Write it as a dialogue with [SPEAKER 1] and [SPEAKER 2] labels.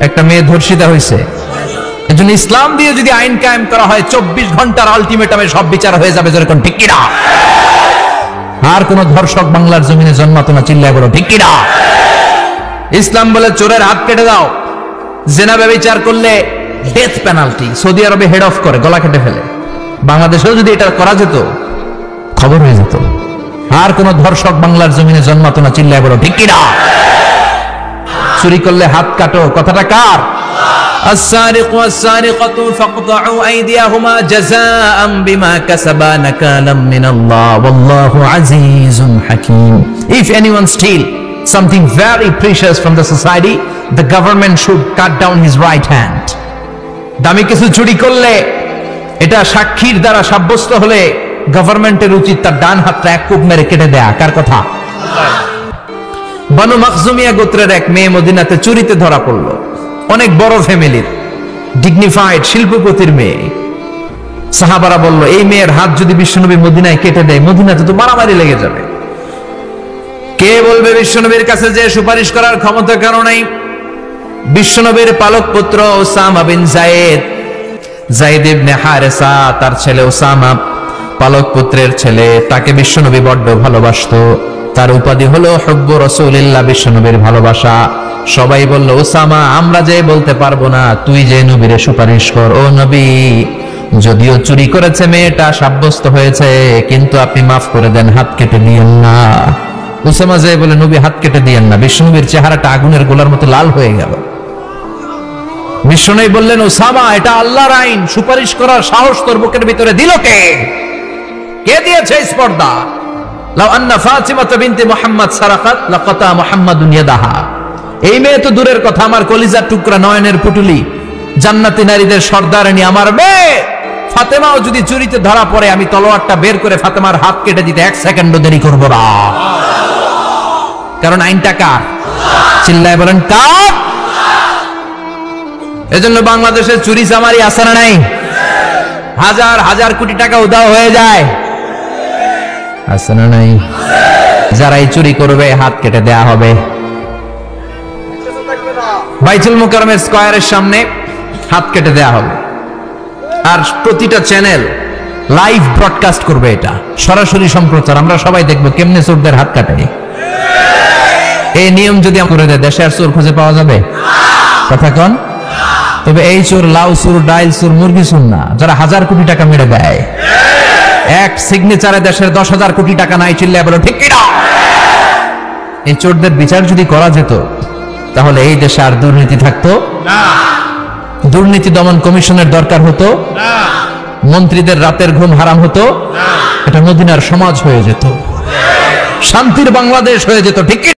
[SPEAKER 1] একটা মেয়ে ধর্ষিতা হয়েছে, এজন্য ইসলাম দিয়ে যদি আইন কায়েম করা হয় 24 ঘন্টার আলটিমেটামে সব বিচার হয়ে যাবে, যেরকম ঠিক কিনা? আর কোন ধর্ষক বাংলার জমিনে জন্মাতো না, চিল্লায় বলো ঠিক কিনা? ইসলাম বলে চোরের হাত কেটে দাও, জেনা ব্যভিচার করলে ডেথ পেনাল্টি। সৌদি আরবে হেড অফ করে, গলা কেটে ফেলে। বাংলাদেশেও যদি এটা করা যেত, খবর হয়ে যেত। আর কোন ধর্ষক বাংলার জমিনে জন্মাতো না, চিল্লায় বলো ঠিক কিনা? চুরি করলে হাত কাটো, কথাটা কার? السارق والسارقة فاقطعوا أيديهما جزاء بما كسبا نكالا من الله والله عزيز حكيم. If anyone steal something very precious from the society, the government should cut down his right hand. দামি কিছু চুরি করলে এটা সাক্ষীর দ্বারা সাব্যস্ত হলে গভর্নমেন্টের উচিত তার ডান হাতটা এক কোপ মেরে কেটে দেয়া। কার কথা? বনু মাখজুমিয়া গোত্রের এক মেয়ে মদিনাতে চুরিতে ধরা পড়লো। অনেক বড় ফ্যামিলির, ডিগনিফাইড শিল্পপতির মেয়ে। সাহাবারা বলল, এই মেয়ের হাত যদি বিশ্বনবী মদিনায় কেটে দেয়, মদিনাতে তো মারামারি লেগে যাবে। কে বলবে বিশ্বনবীর কাছে যে সুপারিশ করার ক্ষমতা কারো নাই? বিশ্বনবীর পালক পুত্র ওসামা বিন যায়েদ, যায়েদ ইবনে হারেসা, তার ছেলে ওসামা পালক পুত্রের ছেলে, তাকে বিশ্বনবী বড্ড ভালোবাসতো। তার উপাধি হলো হুব্বু রাসূলিল্লাহ, বিশ্বনবীর ভালোবাসা। সবাই বলল, ওসামা আমরা যে বলতে পারবো না, তুই যে নবীরে সুপারিশ কর। ও নবী, যদিও চুরি করেছে মেয়েটা, সাব্যস্ত হয়েছে, কিন্তু আপনি মাফ করে দেন, হাত কেটে দিয়েন না। ওসামা যে বলে, নবী হাত কেটে দিয়েন না। বিশ্বনবীর চেহারাটা আগুনের গোলার মতো লাল হয়ে গেল। বিশ্বনবী বললেন, ওসামা এটা আল্লাহর আইন, সুপারিশ করার সাহস তোর বুকের ভিতরে দিল কে? কে দিয়েছে স্পর্ধা? লাউ আন্না ফাতিমা বিনতে মুহাম্মদ সারাকাত লাকাতা মুহাম্মাদুন ইয়াদাহা। এই মেয়ে তো দূরের কথা, আমার কলিজার টুকরা, নয়নের পুটুলি, জান্নাতি নারীদের সর্দারিনী আমার মেয়ে ফাতেমাও যদি চুরিতে ধরা পড়ে, আমি তলোয়ারটা বের করে ফাতেমার হাত কেটে দিতে 1 সেকেন্ডও দেরি করব না। কারণ আইনটা কার? চিল্লায় বলেন কার? এজন্য বাংলাদেশের চুরি চামারি আছে না নাই? হাজার হাজার কোটি টাকা উধাও হয়ে যায়, আছে না নাই? যারাই চুরি করবে হাত কেটে দেয়া হবে। বাইতুল মুকাররমের স্কয়ারের সামনে হাত কেটে দেয়া হবে। আর প্রতিটা চ্যানেল লাইভ ব্রডকাস্ট করবে, এটা সরাসরি সম্প্রচার। আমরা সবাই দেখবো কেমনে চোরদের হাত কাটে। এই নিয়ম যদি করে দেয়, দেশে আর চোর খুঁজে পাওয়া যাবে? কথা কন। তবে এই চোর লাউ চোর, ডাইল চোর, মুরগি চোর না, যারা হাজার কোটি টাকা মেরে দেয়। এক সিগনেচারে দেশের 10,000 কোটি টাকা নাই, চিল্লায় বলো ঠিক কিনা? এই চোরদের বিচার যদি করা যেত, তাহলে এই দেশে আর দুর্নীতি থাকতো না। দুর্নীতি দমন কমিশনের দরকার হতো না। মন্ত্রীদের রাতের ঘুম হারাম হতো না। এটা মদিনার সমাজ হয়ে যেত, শান্তির বাংলাদেশ হয়ে যেত। ঠিক